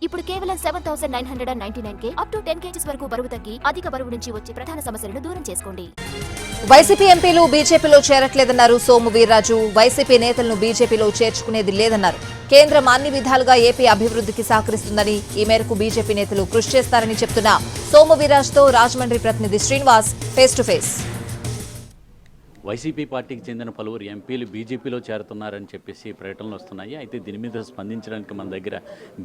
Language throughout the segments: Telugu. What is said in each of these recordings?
ఇప్పుడు కేవలం 7,999 అప్ టు 10 kgs వరకు బరువు తగ్గి అధిక బరువు నుంచి వచ్చే ప్రధాన సమస్యలను దూరం చేసుకోండి. వైసీపీ ఎంపీలు బీజేపీలో చేరట్లేదన్నారు సోము వీర్రాజు. వైసీపీ నేతలను బీజేపీలో చేర్చుకునేది లేదన్నారు. కేంద్రం అన్ని విధాలుగా ఏపీ అభివృద్ధికి సహకరిస్తుందని, ఈ మేరకు బీజేపీ నేతలు కృషి చేస్తారని చెప్తున్న సోము వీర్రాజుతో రాజమండ్రి ప్రతినిధి Srinivas face to face. YCP పార్టీకి చెందిన పలువురు ఎంపీలు బీజేపీలో చేరుతున్నారని చెప్పేసి ప్రకటనలు వస్తున్నాయి. అయితే దీని మీద స్పందించడానికి మన దగ్గర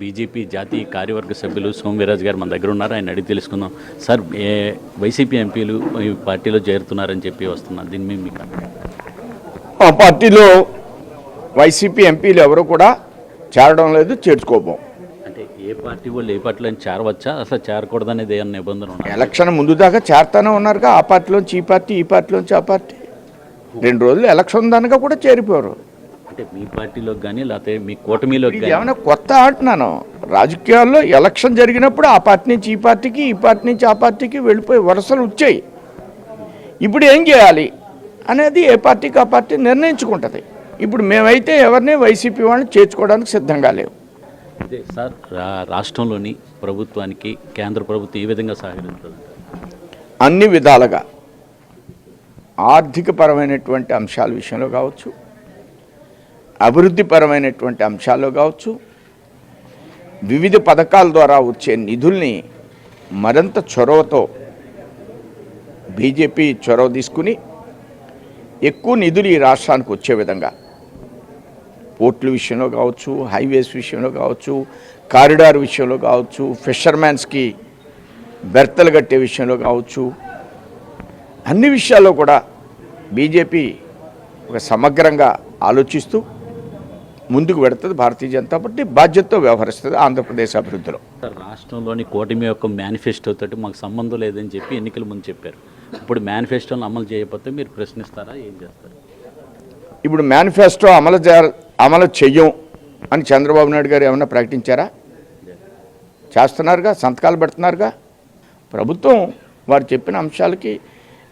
బీజేపీ జాతీయ కార్యవర్గ సభ్యులు సోము వీర్రాజు గారు మన దగ్గర ఉన్నారు. ఆయన అడిగి తెలుసుకుందాం. సార్, వైసీపీ ఎంపీలు ఈ పార్టీలో చేరుతున్నారని చెప్పి వస్తున్నారు, దీని మీద మీకు ఆ పార్టీలో వైసీపీ ఎంపీలు ఎవరు కూడా చేరడం లేదు, చేర్చుకోబోం. అంటే ఏ పార్టీ వాళ్ళు ఏ పార్టీలో చేరవచ్చా, అసలు చేరకూడదు అనేది ఏమైనా నిబంధన ఉన్నాయి? ఎలక్షన్ ముందు దాకా చేరతానే ఉన్నారుగా. ఆ పార్టీలోంచి ఈ పార్టీ, ఈ పార్టీలోంచి ఆ పార్టీ. 2 రోజులు ఎలక్షన్ ఉందనగా కూడా చేరిపోయారు. అంటే మీ పార్టీలోకి కానీ లేకపోతే మీ కూటమిలో ఏమైనా కొత్త అంటున్నాను. రాజకీయాల్లో ఎలక్షన్ జరిగినప్పుడు ఆ పార్టీ నుంచి ఈ పార్టీకి, ఈ పార్టీ నుంచి ఆ పార్టీకి వెళ్ళిపోయి వరుసలు వచ్చాయి. ఇప్పుడు ఏం చేయాలి అనేది ఏ పార్టీకి ఆ పార్టీ నిర్ణయించుకుంటుంది. ఇప్పుడు మేమైతే ఎవరిని వైసీపీ వాళ్ళని చేర్చుకోవడానికి సిద్ధంగా లేవు. అదే సార్, రాష్ట్రంలోని ప్రభుత్వానికి కేంద్ర ప్రభుత్వం ఏ విధంగా సహకరిస్తుంది? అన్ని విధాలుగా ఆర్థికపరమైనటువంటి అంశాల విషయంలో కావచ్చు, అభివృద్ధిపరమైనటువంటి అంశాల్లో కావచ్చు, వివిధ పథకాల ద్వారా వచ్చే నిధుల్ని మరింత చొరవతో బీజేపీ చొరవ తీసుకుని ఎక్కువ నిధులు ఈ రాష్ట్రానికి వచ్చే విధంగా పోర్టుల విషయంలో కావచ్చు, హైవేస్ విషయంలో కావచ్చు, కారిడార్ విషయంలో కావచ్చు, ఫిషర్మ్యాన్స్కి బెర్తలు కట్టే విషయంలో కావచ్చు, అన్ని విషయాల్లో కూడా బీజేపీ ఒక సమగ్రంగా ఆలోచిస్తూ ముందుకు పెడుతుంది. భారతీయ జనతా పార్టీ బాధ్యతతో వ్యవహరిస్తుంది ఆంధ్రప్రదేశ్ అభివృద్ధిలో. రాష్ట్రంలోని కూటమి యొక్క మేనిఫెస్టో తోటి మాకు సంబంధం లేదని చెప్పి ఎన్నికల ముందు చెప్పారు. ఇప్పుడు మేనిఫెస్టోను అమలు చేయకపోతే మీరు ప్రశ్నిస్తారా, ఏం చేస్తారు? ఇప్పుడు మేనిఫెస్టో అమలు చెయ్యం అని చంద్రబాబు నాయుడు గారు ఏమన్నా ప్రకటించారా? చేస్తున్నారుగా, సంతకాలు పెడుతున్నారుగా. ప్రభుత్వం వారు చెప్పిన అంశాలకి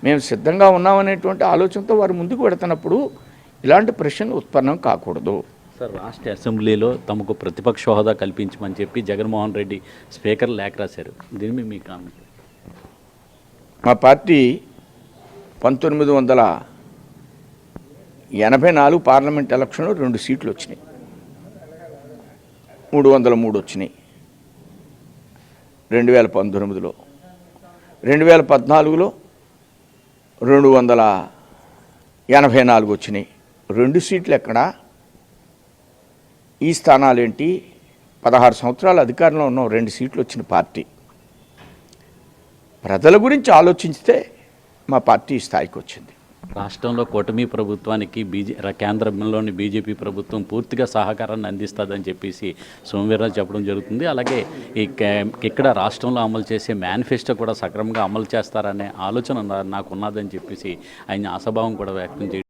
మేము సిద్ధంగా ఉన్నామనేటువంటి ఆలోచనతో వారు ముందుకు పెడుతున్నప్పుడు ఇలాంటి ప్రశ్నలు ఉత్పన్నం కాకూడదు. సార్, రాష్ట్ర అసెంబ్లీలో తమకు ప్రతిపక్ష హోదా కల్పించమని చెప్పి జగన్మోహన్ రెడ్డి స్పీకర్ లేఖ రాశారు, దీని మీద మీ కామెంట్? మా పార్టీ 1984 పార్లమెంట్ ఎలక్షన్లో 2 సీట్లు వచ్చినాయి, 303 వచ్చినాయి. 2019లో 2014లో 284 వచ్చినాయి. 2 సీట్లు ఎక్కడ? ఈ స్థానాలేంటి? 16 సంవత్సరాలు అధికారంలో ఉన్నాం, 2 సీట్లు వచ్చిన పార్టీ. ప్రజల గురించి ఆలోచిస్తే మా పార్టీ స్థాయికి వచ్చింది. రాష్ట్రంలో కూటమి ప్రభుత్వానికి కేంద్రంలోని బీజేపీ ప్రభుత్వం పూర్తిగా సహకారాన్ని అందిస్తుందని చెప్పేసి సోము వీర్రాజు చెప్పడం జరుగుతుంది. అలాగే ఇక్కడ రాష్ట్రంలో అమలు చేసే మేనిఫెస్టో కూడా సక్రమంగా అమలు చేస్తారనే ఆలోచన నాకు ఉన్నదని చెప్పేసి ఆయన ఆశాభావం కూడా వ్యక్తం చేయడం